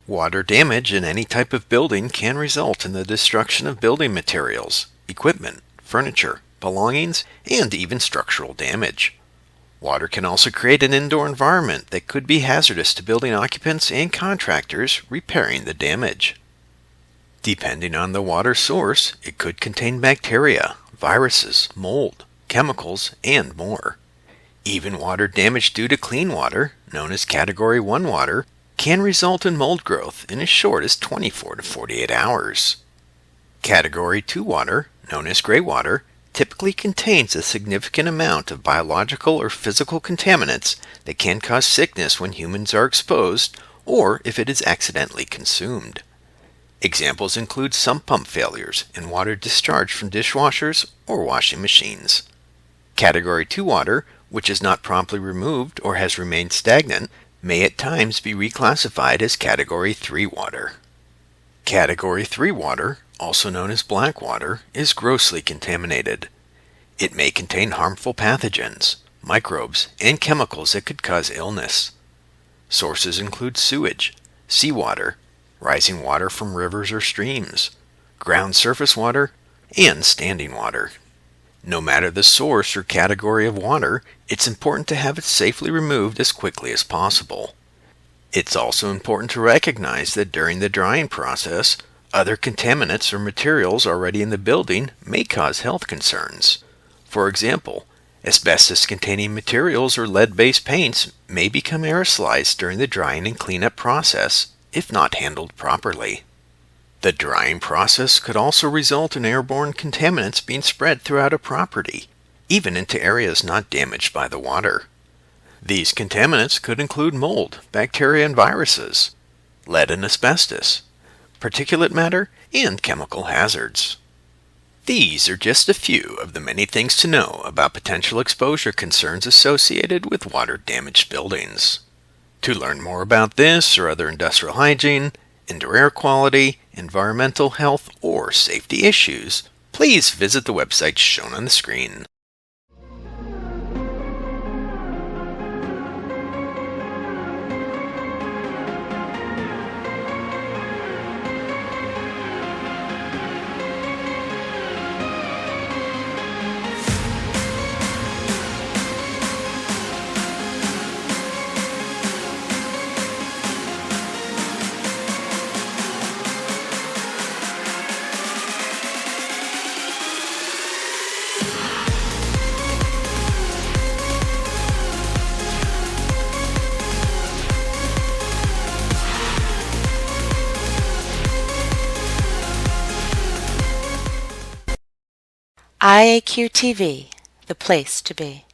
Water damage in any type of building can result in the destruction of building materials, equipment, furniture, belongings, and even structural damage. Water can also create an indoor environment that could be hazardous to building occupants and contractors repairing the damage. Depending on the water source, it could contain bacteria, viruses, mold, chemicals, and more. Even water damage due to clean water, known as Category 1 water, can result in mold growth in as short as 24 to 48 hours. Category 2 water, known as gray water, typically contains a significant amount of biological or physical contaminants that can cause sickness when humans are exposed or if it is accidentally consumed. Examples include sump pump failures and water discharged from dishwashers or washing machines. Category 2 water, which is not promptly removed or has remained stagnant, may at times be reclassified as Category 3 water. Category 3 water, also known as black water, is grossly contaminated. It may contain harmful pathogens, microbes, and chemicals that could cause illness. Sources include sewage, seawater, rising water from rivers or streams, ground surface water, and standing water. No matter the source or category of water, it's important to have it safely removed as quickly as possible. It's also important to recognize that during the drying process, other contaminants or materials already in the building may cause health concerns. For example, asbestos-containing materials or lead-based paints may become aerosolized during the drying and cleanup process if not handled properly. The drying process could also result in airborne contaminants being spread throughout a property, even into areas not damaged by the water. These contaminants could include mold, bacteria, and viruses, lead and asbestos, particulate matter, and chemical hazards. These are just a few of the many things to know about potential exposure concerns associated with water-damaged buildings. To learn more about this or other industrial hygiene, indoor air quality, environmental health, or safety issues, please visit the website shown on the screen. IAQ TV, the place to be.